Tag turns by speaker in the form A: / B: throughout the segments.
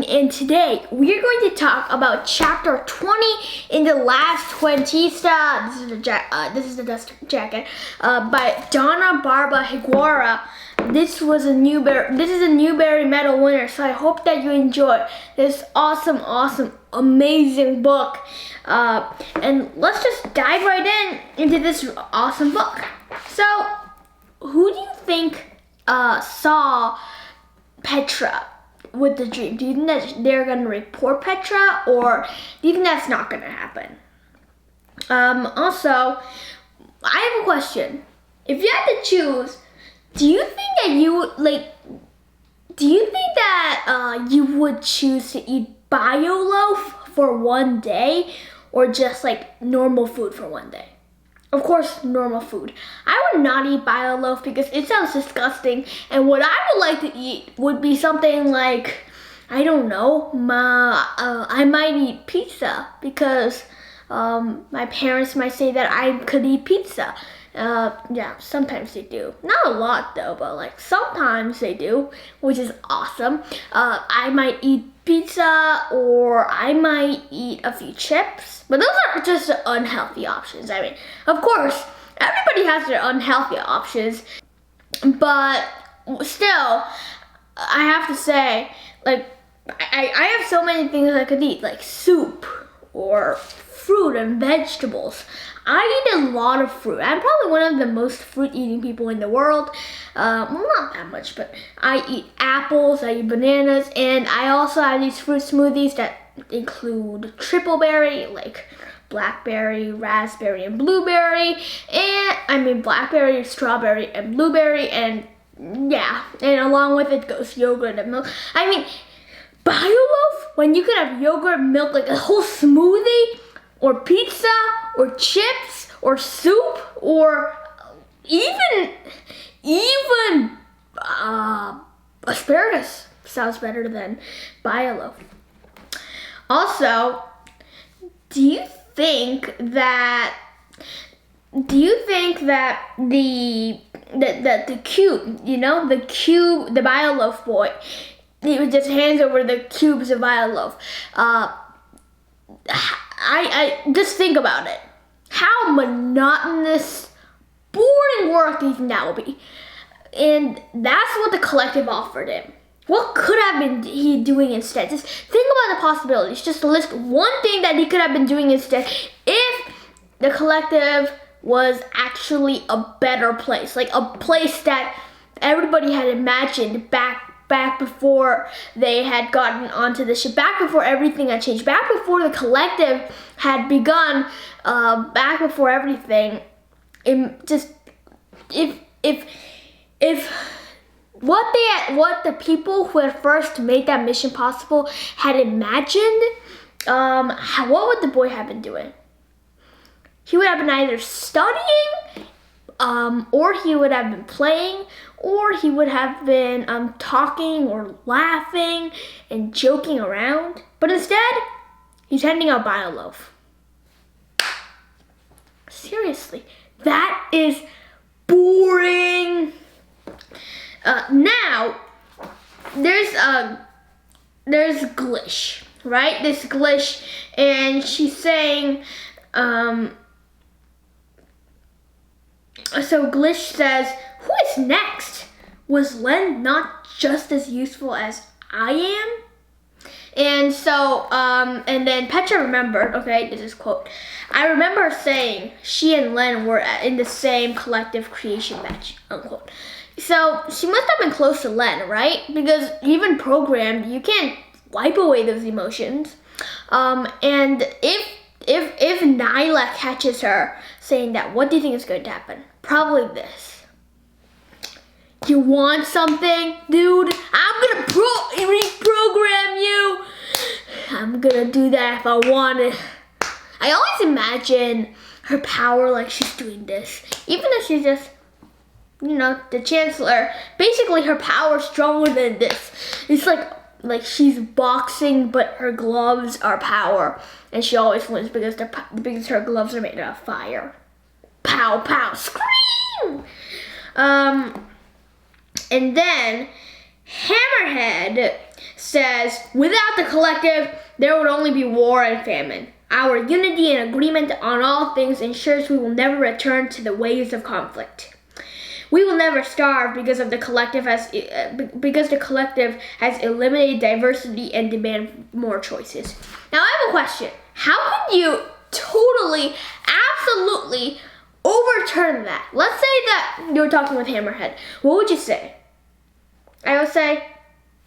A: And today we are going to talk about chapter 20 in the last Cuentista. This is the dust jacket by Donna Barba Higuera. This is a Newbery Medal winner, so I hope that you enjoy this awesome, amazing book. And let's just dive right into this awesome book. So, who do you think saw Petra with the dream? Do you think that they're gonna report Petra, or do you think that's not gonna happen? Also, I have a question. If you had to choose, do you think that you would choose to eat bio loaf for one day, or just like normal food for one day? Of course, normal food. I would not eat bio loaf because it sounds disgusting. And what I would like to eat would be something like, I don't know, I might eat pizza because my parents might say that I could eat pizza. Yeah, sometimes they do. Not a lot though, but like sometimes they do, which is awesome. I might eat pizza, or I might eat a few chips, but those are just the unhealthy options. I mean, of course, everybody has their unhealthy options, but still, I have to say, like, I have so many things I could eat, like soup, or fruit and vegetables. I eat a lot of fruit. I'm probably one of the most fruit-eating people in the world. Well, not that much, but I eat apples, I eat bananas, and I also have these fruit smoothies that include triple berry, like blackberry, raspberry, and blueberry, and I mean blackberry, strawberry, and blueberry, and yeah, and along with it goes yogurt and milk. I mean, bio loaf, when you could have yogurt, milk, like a whole smoothie, or pizza, or chips, or soup, or even asparagus sounds better than bio loaf. Also, do you think that the cube, the bio loaf boy, he just hands over the cubes of bio loaf. I just think about it. How monotonous, boring work do you think that will be? And that's what the collective offered him. What could have been he doing instead? Just think about the possibilities. Just list one thing that he could have been doing instead if the collective was actually a better place. Like a place that everybody had imagined back before they had gotten onto the ship, back before everything had changed, back before the collective had begun, back before everything. If what the people who had first made that mission possible had imagined, what would the boy have been doing? He would have been either studying, or he would have been playing, or he would have been talking or laughing and joking around. But instead, he's handing out bio loaf. Seriously, that is boring. Now, there's Glish, right? This Glish, and she's saying, so Glish says, "Who is next? Was Len not just as useful as I am?" And so, and then Petra remembered, okay, this is quote, "I remember saying she and Len were in the same collective creation batch," unquote. So she must have been close to Len, right? Because even programmed, you can't wipe away those emotions. And if Nyla catches her saying that, what do you think is going to happen? Probably this. You want something, dude? I'm gonna reprogram you. I'm gonna do that if I want it. I always imagine her power like she's doing this. Even if she's just, the chancellor. Basically, her power is stronger than this. It's like she's boxing, but her gloves are power. And she always wins because her gloves are made out of fire. Pow, pow, scream! And then Hammerhead says, without the collective, there would only be war and famine. Our unity and agreement on all things ensures we will never return to the ways of conflict. We will never starve because the collective has eliminated diversity and demand more choices. Now I have a question. How could you totally, absolutely overturn that? Let's say that you were talking with Hammerhead. What would you say? I would say,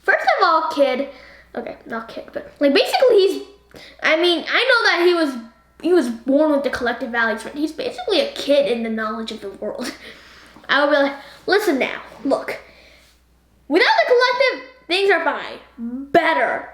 A: first of all, kid. Okay, not kid, but basically I know that he was born with the collective values, but he's basically a kid in the knowledge of the world. I would be like, listen now, look. Without the collective, things are fine. Better.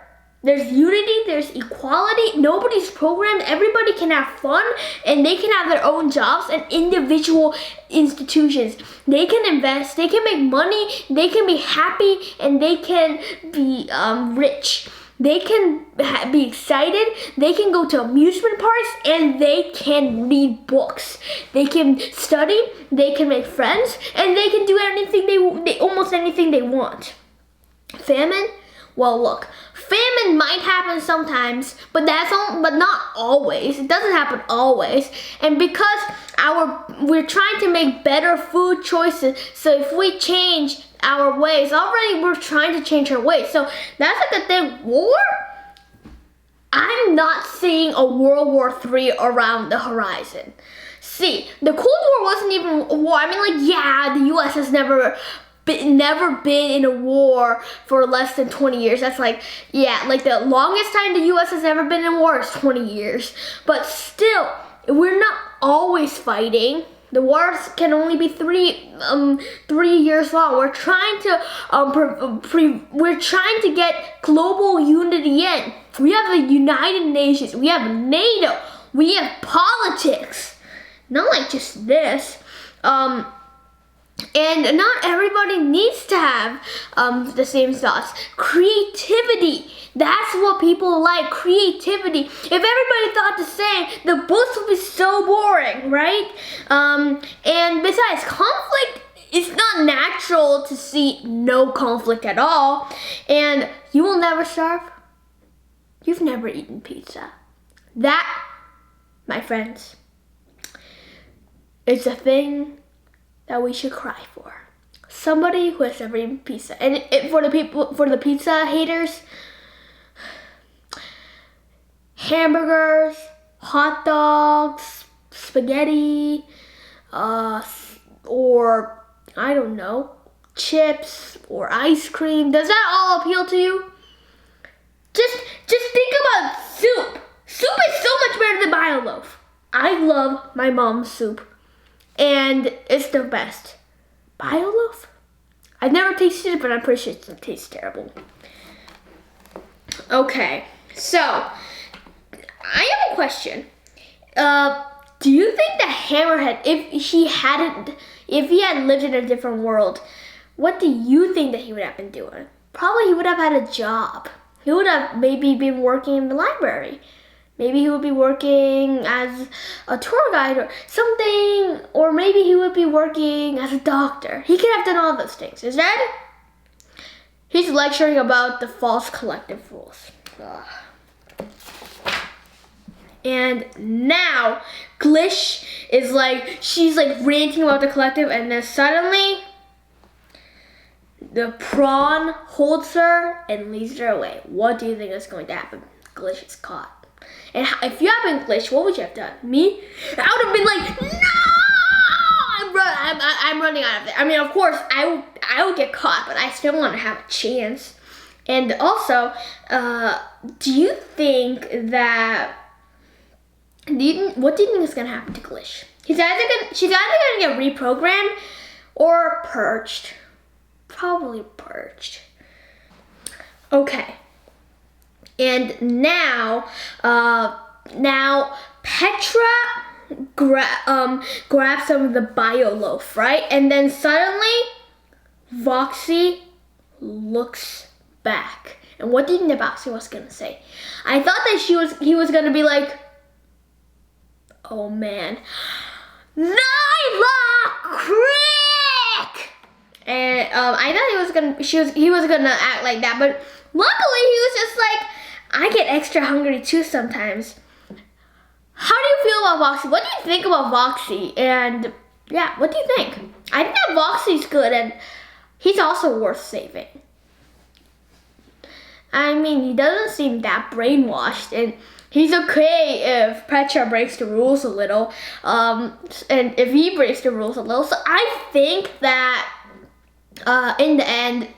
A: There's unity, there's equality, nobody's programmed, everybody can have fun, and they can have their own jobs and individual institutions. They can invest, they can make money, they can be happy, and they can be rich. They can be excited, they can go to amusement parks, and they can read books. They can study, they can make friends, and they can do anything almost anything they want. Famine? Well, look, famine might happen sometimes, but not always. It doesn't happen always. And because we're trying to make better food choices, so if we change our ways, already we're trying to change our ways. So that's like the thing. War? I'm not seeing a World War III around the horizon. See, the Cold War wasn't even a war. The U.S. has never been in a war for less than 20 years. That's the longest time the U.S. has ever been in war is 20 years. But still, we're not always fighting. The wars can only be 3 years long. We're trying to get global unity in. We have the United Nations. We have NATO. We have politics. Not like just this. And not everybody needs to have the same thoughts. Creativity. That's what people like. Creativity. If everybody thought the same, the books would be so boring, right? And besides, conflict, it's not natural to see no conflict at all. And you will never starve. You've never eaten pizza. That, my friends, is a thing that we should cry for. Somebody who has never eaten pizza. And for the pizza haters, hamburgers, hot dogs, spaghetti, or I don't know, chips or ice cream. Does that all appeal to you? Just think about soup. Soup is so much better than Bioloaf. I love my mom's soup. And it's the best. Bioloaf? I've never tasted it, but I'm pretty sure it tastes terrible. Okay, so I have a question. Do you think that Hammerhead, if he had lived in a different world, what do you think that he would have been doing? Probably he would have had a job. He would have maybe been working in the library. Maybe he would be working as a tour guide or something, or maybe he would be working as a doctor. He could have done all those things. Is that it? He's lecturing about the false collective rules. Ugh. And now Glish is she's ranting about the collective, and then suddenly the prawn holds her and leads her away. What do you think is going to happen? Glish is caught. And if you had been Glish, what would you have done? Me? I would have been like, no! I'm running out of there. Of course, I would get caught, but I still want to have a chance. And also, do you think that what do you think is gonna happen to Glish? She's either gonna get reprogrammed or purged. Probably purged. Okay. And now Petra grabs some of the bio loaf, right? And then suddenly Voxy looks back. And what do you think that Voxy was gonna say? I thought that he was gonna be like, oh man, Nyla Crick! And I thought he was gonna act like that, but luckily he was just like, I get extra hungry too sometimes. How do you feel about Voxy? What do you think about Voxy? And yeah, what do you think? I think that Voxy's good and he's also worth saving. I mean, he doesn't seem that brainwashed, and he's okay if Petra breaks the rules a little, and if he breaks the rules a little. So I think that in the end,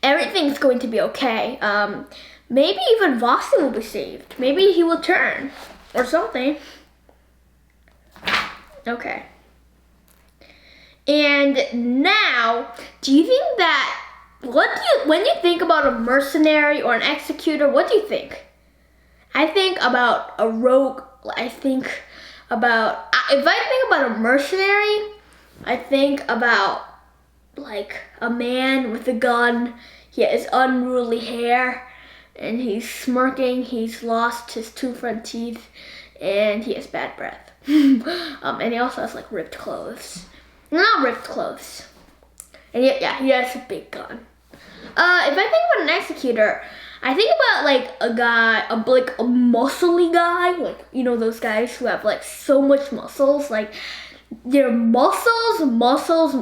A: everything's going to be okay. Maybe even Voxy will be saved. Maybe he will turn or something. Okay. And now, do you think that when you think about a mercenary or an executor, what do you think? I think about a rogue. If I think about a mercenary, I think about like a man with a gun. He has unruly hair and he's smirking. He's lost his 2 front teeth and he has bad breath. And he also has like ripped clothes. Not ripped clothes. And yeah, he has a big gun. If I think about an executor, I think about like a guy, a muscly guy, like, you know, those guys who have like so much muscles, like their muscles have muscles,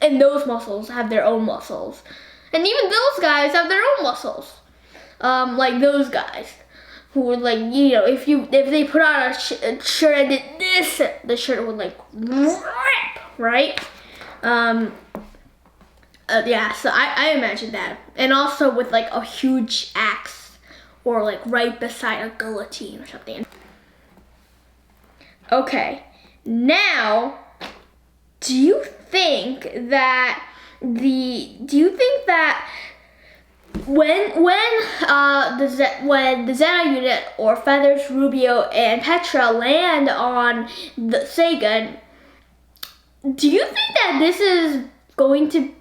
A: and those muscles have their own muscles, and even those guys have their own muscles, like those guys who would, like, you know, if they put on a shirt and did this, the shirt would like rip, right? Yeah, so I imagine that. And also with like a huge axe or like right beside a guillotine or something. Okay, now, do you think that when the Zeta unit or Feathers, Rubio, and Petra land on the Sagan, do you think that this is going to...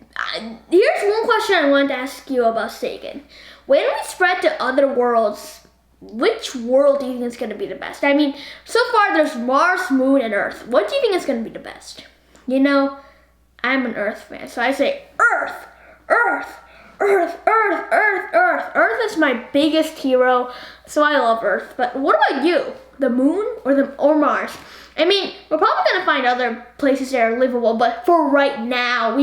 A: here's one question I wanted to ask you about Sagan. When we spread to other worlds, which world do you think is going to be the best? I mean, so far there's Mars, Moon, and Earth. What do you think is going to be the best? You know, I'm an Earth fan, so I say Earth, Earth, Earth, Earth, Earth, Earth. Earth is my biggest hero, so I love Earth. But what about you? The Moon or Mars? I mean, we're probably gonna find other places that are livable, but for right now,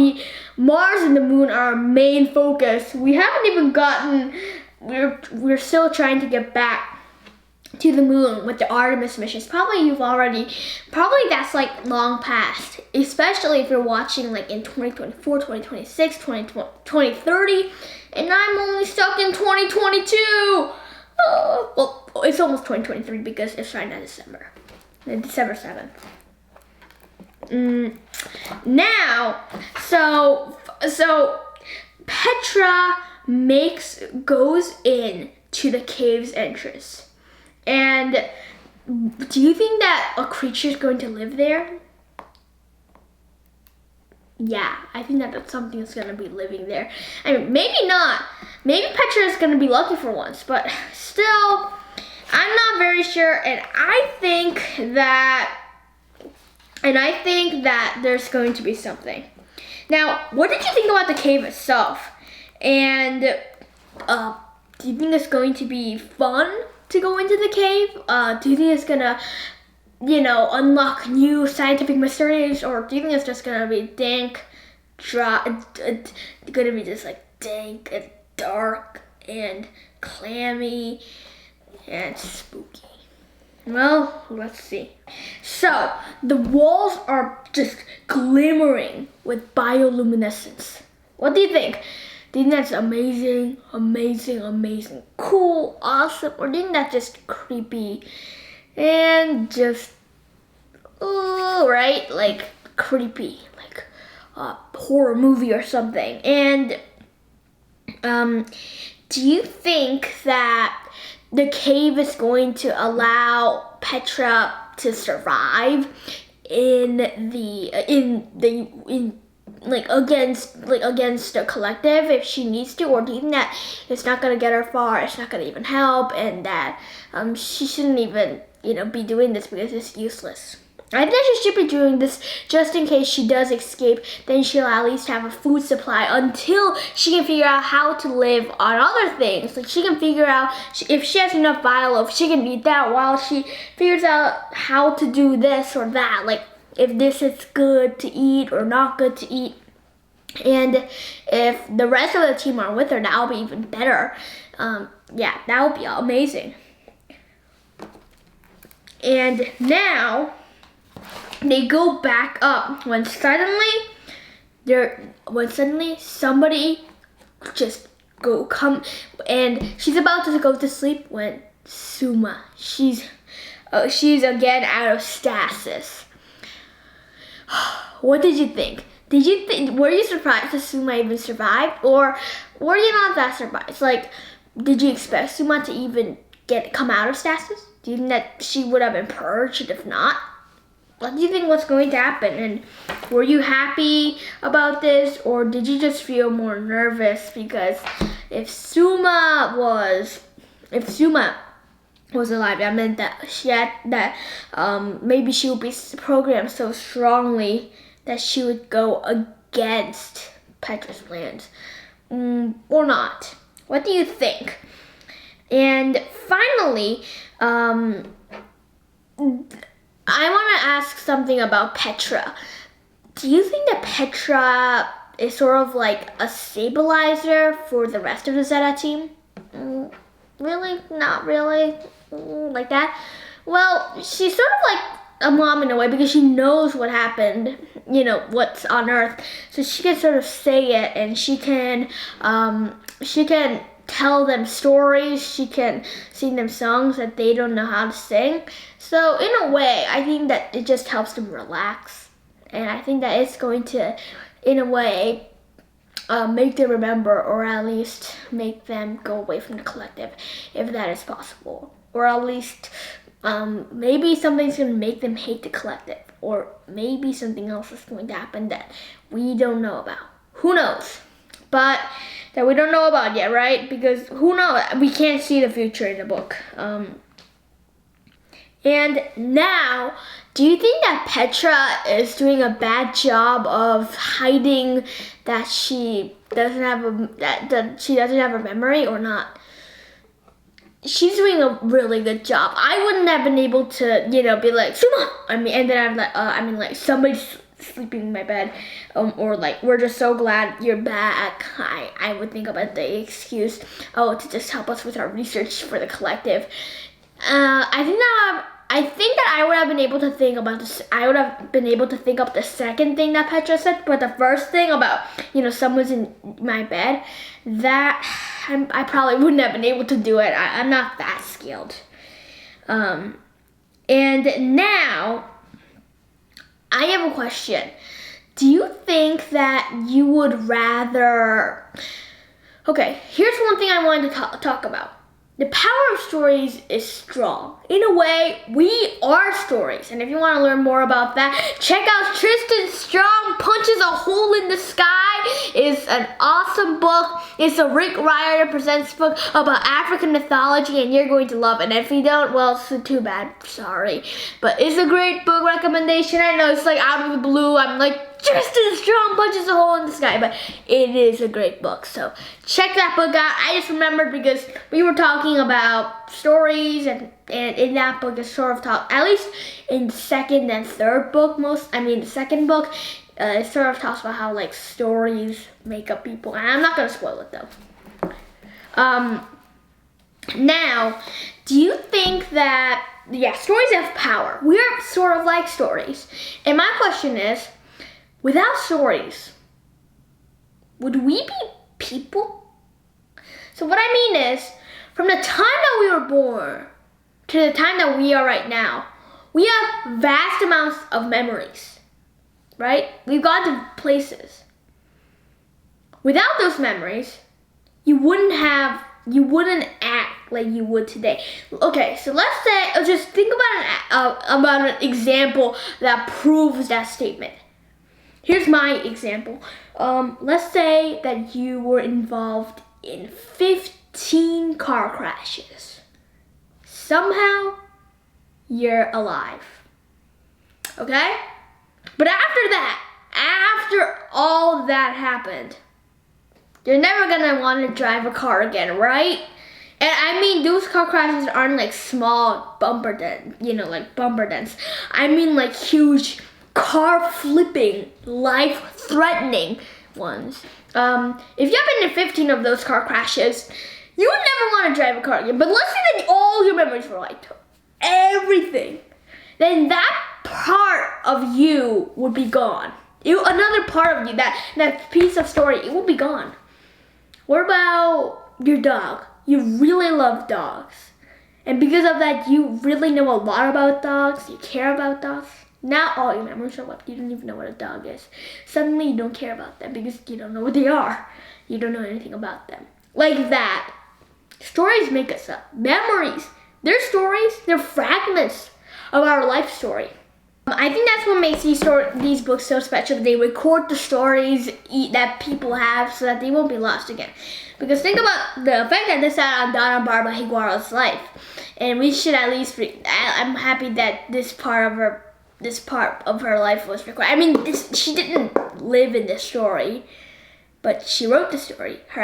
A: Mars and the Moon are our main focus. We haven't even gotten. We're still trying to get back to the Moon with the Artemis missions. Probably that's like long past, especially if you're watching like in 2024, 2026, 2030, and I'm only stuck in 2022. Well, it's almost 2023 because it's right now December 7th. Now, so Petra goes in to the cave's entrance. And do you think that a creature is going to live there? Yeah, I think that that's something that's going to be living there. I mean, maybe not. Maybe Petra is going to be lucky for once, but still, I'm not very sure. And I think that there's going to be something. Now, what did you think about the cave itself? And do you think it's going to be fun to go into the cave? Do you think it's gonna, unlock new scientific mysteries, or do you think it's just gonna be dank, dry, gonna be just like dank and dark and clammy and spooky? Well, let's see. So the walls are just glimmering with bioluminescence, What do you think? Do you think that's amazing, amazing, amazing, cool, awesome? Or do you think that's just creepy and just, right? Like creepy, like a horror movie or something. And do you think that the cave is going to allow Petra to survive against the collective if she needs to, or do you think that it's not gonna get her far, it's not gonna even help, and that she shouldn't even be doing this because it's useless? I think she should be doing this just in case she does escape. Then she'll at least have a food supply until she can figure out how to live on other things. Like she can figure out if she has enough bioloaf, she can eat that while she figures out how to do this or that. Like if this is good to eat or not good to eat. And if the rest of the team are with her, that'll be even better. Yeah, that would be amazing. And now they go back up when suddenly somebody just come, and she's about to go to sleep when Suma, she's again out of stasis. What did you think? Were you surprised that Suma even survived, or were you not that surprised? Like, did you expect Suma to even come out of stasis? Do you think that she would have been purged if not? What do you think was going to happen? And were you happy about this, or did you just feel more nervous because if Suma was alive, that meant that maybe she would be programmed so strongly that she would go against Petra's plans, or not? What do you think? And finally, I want to ask something about Petra. Do you think that Petra is sort of like a stabilizer for the rest of the Zeta team? Really? Not really? Like that? Well, she's sort of like a mom in a way because she knows what happened, what's on Earth. So she can sort of say it, and she can tell them stories, she can sing them songs that they don't know how to sing. So in a way, I think that it just helps them relax. And I think that it's going to, in a way, make them remember, or at least make them go away from the collective, if that is possible. Or at least, maybe something's going to make them hate the collective. Or maybe something else is going to happen that we don't know about. Who knows? But that we don't know about yet, right? Because who knows? We can't see the future in the book. And now, do you think that Petra is doing a bad job of hiding that she doesn't have a memory, or not? She's doing a really good job. I wouldn't have been able to, be like, Suma! And then I'm like, somebody's sleeping in my bed, or like, we're just so glad you're back. I would think about the excuse, to just help us with our research for the collective. I think that I would have been able to think about this. I would have been able to think up the second thing that Petra said, but the first thing about, someone's in my bed, that I probably wouldn't have been able to do it. I'm not that skilled. And now, I have a question. Do you think that you would rather... Okay, here's one thing I wanted to talk about. The power of stories is strong. In a way, we are stories. And if you want to learn more about that, check out Tristan Strong Punches a Hole in the Sky. It's an awesome book. It's a Rick Riordan Presents book about African mythology, and you're going to love it. And if you don't, well, it's too bad. Sorry. But it's a great book recommendation. I know it's like out of the blue. I'm like, Tristan Strong Punches a Hole in the Sky, but it is a great book, so check that book out. I just remembered because we were talking about stories, and in that book it sort of talks, at least in the second and third book, the second book, it sort of talks about how like stories make up people, and I'm not going to spoil it though. Now, do you think that, stories have power. We're sort of like stories, and my question is, without stories, would we be people? So what I mean is, from the time that we were born to the time that we are right now, we have vast amounts of memories, right? We've gone to places. Without those memories, you wouldn't act like you would today. Okay, so let's say, just think about an example that proves that statement. Here's my example. Let's say that you were involved in 15 car crashes. Somehow, you're alive. Okay? But after all that happened, you're never gonna want to drive a car again, right? And I mean, those car crashes aren't like small bumper dents, like bumper dents. I mean like huge car flipping, life-threatening ones. If you have been in 15 of those car crashes, you would never want to drive a car again. But let's say that all your memories were wiped, everything. Then that part of you would be gone. Another part of you, that piece of story, it will be gone. What about your dog? You really love dogs. And because of that, you really know a lot about dogs. You care about dogs. Now all your memories are wiped. You don't even know what a dog is. Suddenly you don't care about them because you don't know what they are. You don't know anything about them. Like that. Stories make us up. Memories. They're stories. They're fragments of our life story. I think that's what makes these books so special. They record the stories that people have so that they won't be lost again. Because think about the effect that this had on Donna Barbara Higuera's life. And we should at least I'm happy that this part of her life was recorded. I mean, she didn't live in this story, but she wrote the story. Her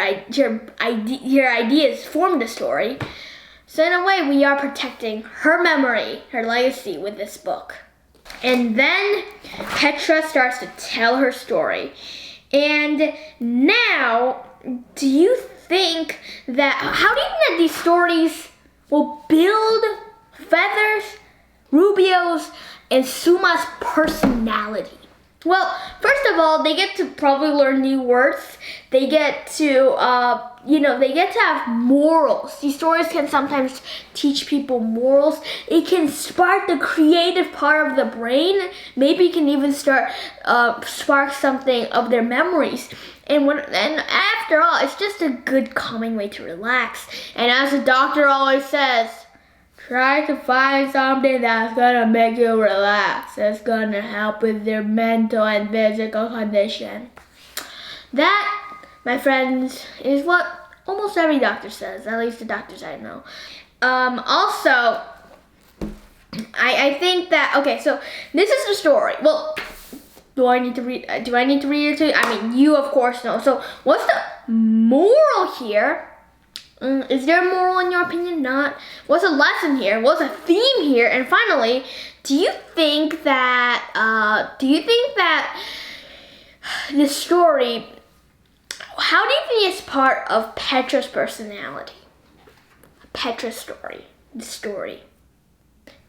A: ideas formed the story. So in a way, we are protecting her memory, her legacy with this book. And then Petra starts to tell her story. And now, how do you think that these stories will build Feathers, Rubio's, and Suma's personality? Well, first of all, they get to probably learn new words. They get to, they get to have morals. These stories can sometimes teach people morals. It can spark the creative part of the brain. Maybe it can even spark something of their memories. And after all, it's just a good calming way to relax. And as the doctor always says, try to find something that's gonna make you relax. It's gonna help with your mental and physical condition. That, my friends, is what almost every doctor says, at least the doctors I know. Also, I think that, okay, so this is the story. Well, do I need to read it to you? I mean, you of course know. So what's the moral here? Is there a moral in your opinion? Not. What's a lesson here? What's a theme here? And finally, do you think that this story, how do you think it's part of Petra's personality? Petra's story, the story.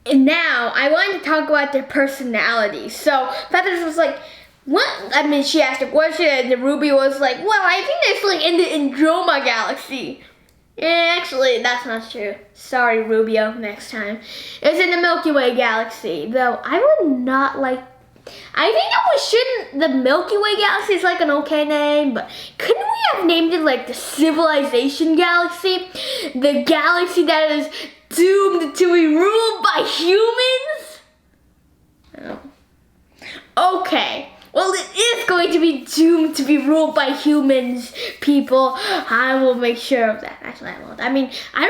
A: And now I want to talk about their personalities. So Feathers was like, what? I mean, she asked a question, and the Ruby was like, well, I think it's like in the Andromeda galaxy. Yeah, actually, that's not true. Sorry, Rubio, next time. It's in the Milky Way galaxy, though I would not like... I think that we shouldn't... The Milky Way galaxy is like an okay name, but couldn't we have named it like the Civilization Galaxy? The galaxy that is doomed to be ruled by humans? Oh. Okay. Well, it is going to be doomed to be ruled by humans, people. I will make sure of that. Actually, I won't. I mean, I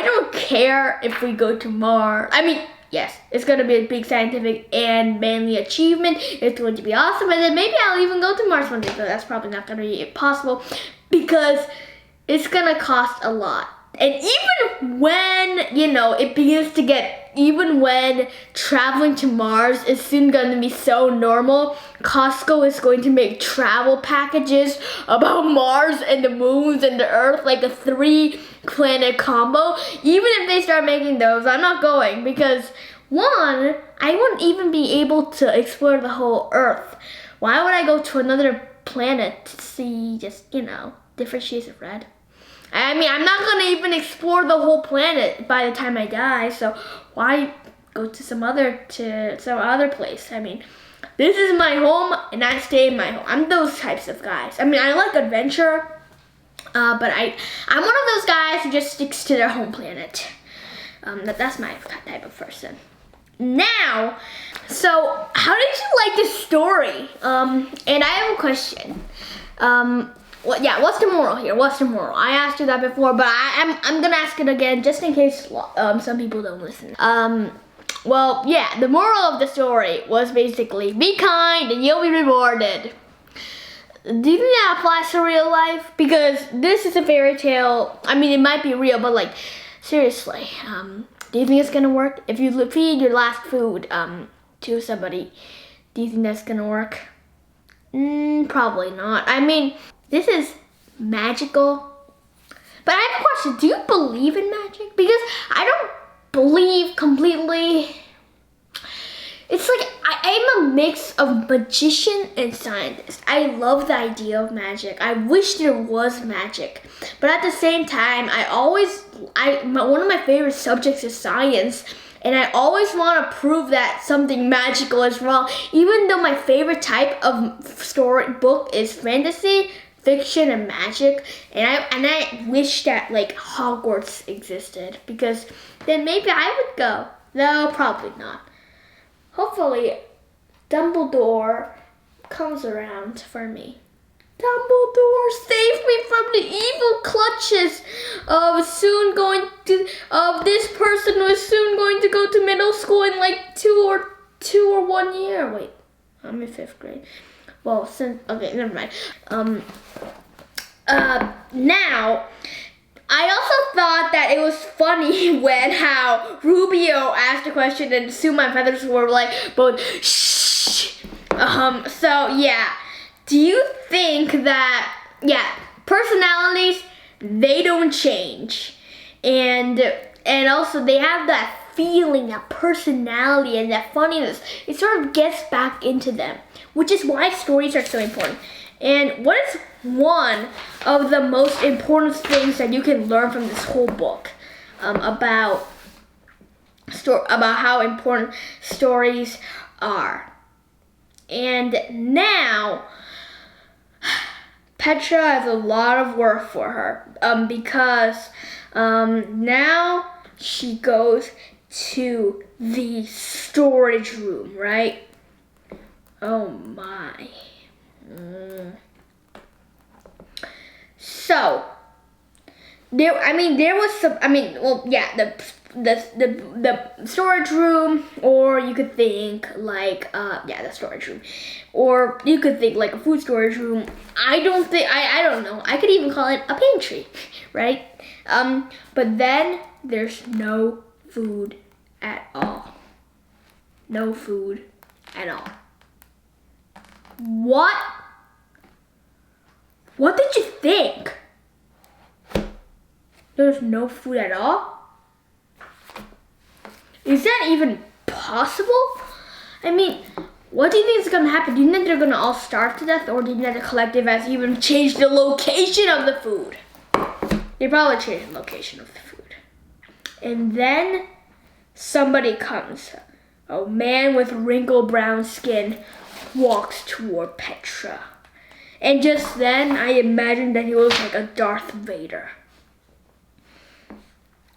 A: don't care if we go to Mars. I mean, yes, it's going to be a big scientific and manly achievement. It's going to be awesome. And then maybe I'll even go to Mars one day, but that's probably not going to be possible because it's going to cost a lot. And even when, it begins to get, even when traveling to Mars is soon going to be so normal, Costco is going to make travel packages about Mars and the moons and the Earth, like a 3-planet combo. Even if they start making those, I'm not going because, one, I wouldn't even be able to explore the whole Earth. Why would I go to another planet to see just, different shades of red. I mean, I'm not gonna even explore the whole planet by the time I die, so why go to some other place? I mean, this is my home, and I stay in my home. I'm those types of guys. I mean, I like adventure, but I'm one of those guys who just sticks to their home planet. That's my type of person. Now, so how did you like the story? And I have a question. What's the moral here? What's the moral? I asked you that before, but I'm gonna ask it again just in case some people don't listen. The moral of the story was basically be kind and you'll be rewarded. Do you think that applies to real life? Because this is a fairy tale. I mean, it might be real, but like, seriously, do you think it's gonna work? If you feed your last food to somebody, do you think that's gonna work? Probably not. I mean, this is magical. But I have a question. Do you believe in magic? Because I don't believe completely. It's like I'm a mix of magician and scientist. I love the idea of magic. I wish there was magic. But at the same time, one of my favorite subjects is science. And I always want to prove that something magical is wrong. Even though my favorite type of story book is fantasy, fiction, and magic. And I wish that like Hogwarts existed. Because then maybe I would go. No, probably not. Hopefully, Dumbledore comes around for me. Dumbledore, save me from the evil clutches of this person who is soon going to go to middle school in like two or 1 year. Wait, I'm in 5th grade. Well, okay, never mind. Now, I also thought that it was funny when how Rubio asked a question and Sue My Feathers were like both shh. So yeah, do you think that personalities, they don't change, and also they have that feeling, that personality, and that funniness. It sort of gets back into them, which is why stories are so important. And what is one of the most important things that you can learn from this whole book about how important stories are? And now, Petra has a lot of work for her because now she goes to the storage room, right? Oh my. So there was some. The storage room, or you could think like the storage room, or you could think like a food storage room. I don't know. I could even call it a pantry, right? But then there's no food at all. No food at all. What? What did you think? There's no food at all? Is that even possible? I mean, what do you think is gonna happen? Do you think they're gonna all starve to death, or do you think the collective has even changed the location of the food? They probably changed the location of the food. And then somebody comes. A man with wrinkled brown skin walks toward Petra. And just then, I imagined that he was like a Darth Vader.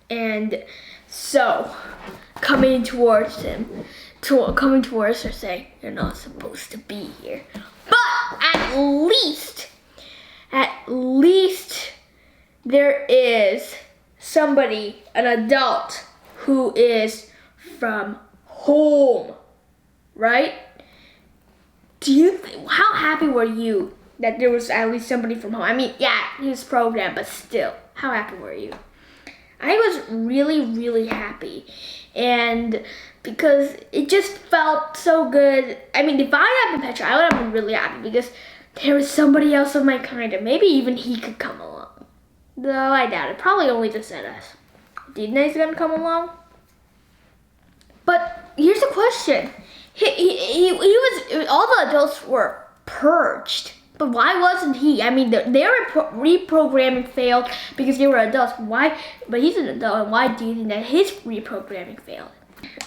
A: And so, coming towards her, saying, "You're not supposed to be here." But at least, there is somebody, an adult, who is from home, right? How happy were you that there was at least somebody from home? I mean, yeah, he was programmed, but still, how happy were you? I was really, really happy, and because it just felt so good. I mean, if I had been Petra, I would have been really happy because there was somebody else of my kind, and maybe even he could come along. Though I doubt it. Probably only just said us. Do you think he's gonna come along? But here's the question: he was all the adults were purged But why wasn't he? I mean, their reprogramming failed because they were adults. Why? But he's an adult, and why do you think that his reprogramming failed?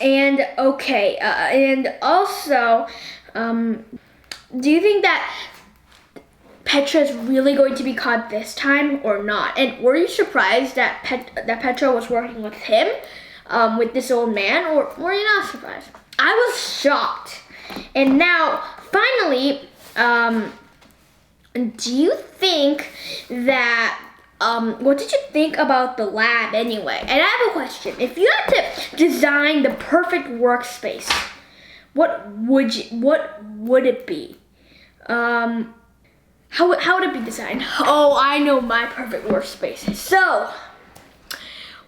A: And okay, and also, do you think that Petra is really going to be caught this time or not? And were you surprised that Petra was working with him, with this old man, or were you not surprised? I was shocked. And now, finally, do you think that, what did you think about the lab anyway? And I have a question. If you had to design the perfect workspace, what would it be? How would it be designed? Oh, I know my perfect workspace. So,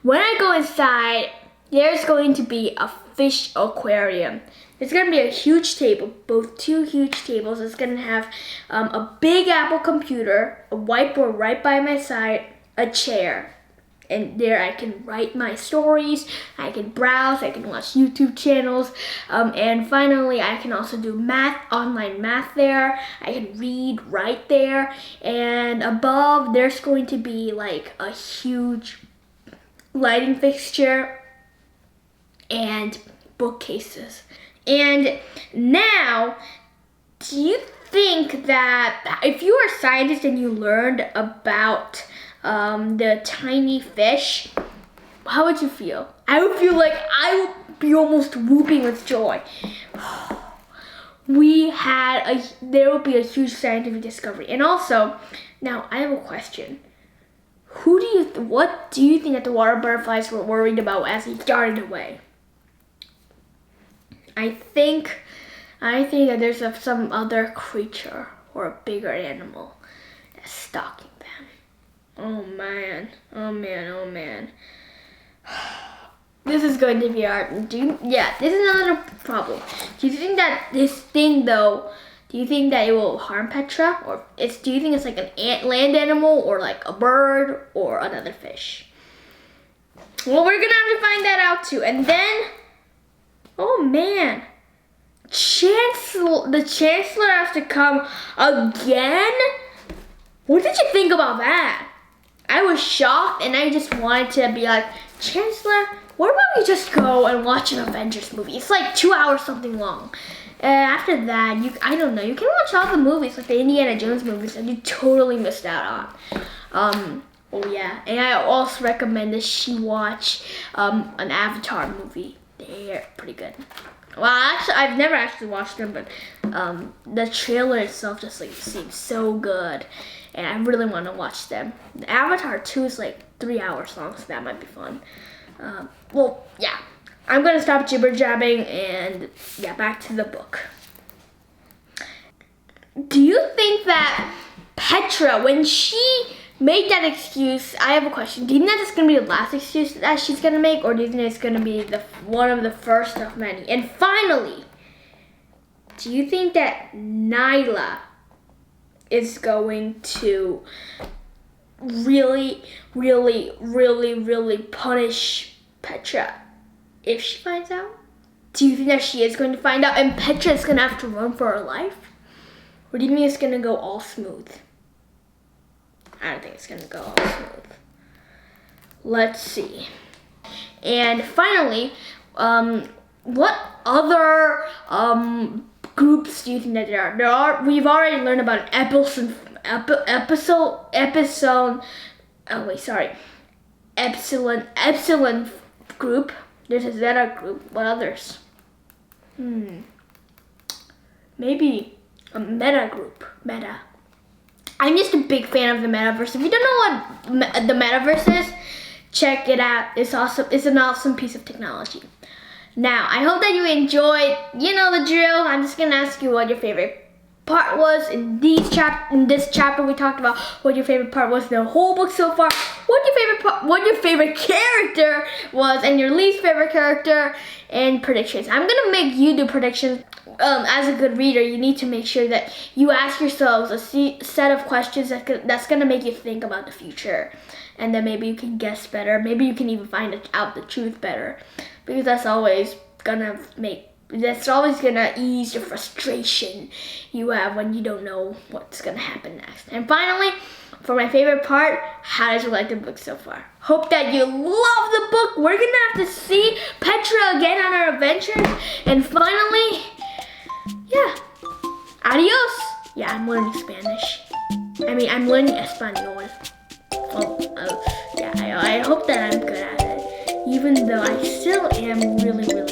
A: when I go inside, there's going to be a fish aquarium. It's going to be a huge table, both two huge tables. It's going to have a big Apple computer, a whiteboard right by my side, a chair. And there I can write my stories, I can browse, I can watch YouTube channels, and finally I can also do online math there. I can read right there. And above, there's going to be like a huge lighting fixture and bookcases. And now, do you think that if you were a scientist and you learned about the tiny fish, how would you feel? I would feel like I would be almost whooping with joy. There would be a huge scientific discovery. And also, now I have a question. What do you think that the water butterflies were worried about as he darted away? I think that there's some other creature or a bigger animal that's stalking them. Oh man. This is going to be hard. This is another problem. Do you think that this thing though, do you think that it will harm Petra? Or do you think it's like an land animal or like a bird or another fish? Well, we're gonna have to find that out too. And then, oh man, the Chancellor has to come again? What did you think about that? I was shocked and I just wanted to be like, Chancellor, what about we just go and watch an Avengers movie? It's like 2 hours something long. And after that, I don't know, you can watch all the movies, like the Indiana Jones movies that you totally missed out on. Oh yeah, and I also recommend that she watch an Avatar movie. They're pretty good. Well, actually, I've never actually watched them, but the trailer itself just like seems so good, and I really want to watch them. The Avatar 2 is like 3 hours long, so that might be fun. Well, yeah, I'm gonna stop jibber jabbing and yeah, back to the book. Do you think that Petra, when she made that excuse, I have a question. Do you think that it's going to be the last excuse that she's going to make, or do you think it's going to be one of the first of many? And finally, do you think that Nyla is going to really punish Petra if she finds out? Do you think that she is going to find out and Petra is going to have to run for her life? Or do you think it's going to go all smooth? I don't think it's gonna go all smooth. Let's see. And finally, what other groups do you think that there are? We've already learned about an epsilon group. There's a zeta group. What others? Maybe a meta group. Meta. I'm just a big fan of the metaverse. If you don't know what the metaverse is, check it out. It's awesome. It's an awesome piece of technology. Now, I hope that you enjoyed. You know the drill. I'm just gonna ask you what your favorite part was in this chapter. We talked about what your favorite part was in the whole book so far. What your favorite character was, and your least favorite character, and predictions. I'm gonna make you do predictions. As a good reader, you need to make sure that you ask yourselves a set of questions that's going to make you think about the future. And then maybe you can guess better. Maybe you can even find out the truth better. Because that's always going to make That's always gonna ease the frustration you have when you don't know what's gonna happen next. And finally, for my favorite part, how did you like the book so far? Hope that you love the book. We're gonna have to see Petra again on our adventures. And finally, yeah, adios. Yeah, I'm learning Spanish. I'm learning Espanol. Yeah, I hope that I'm good at it, even though I still am really, really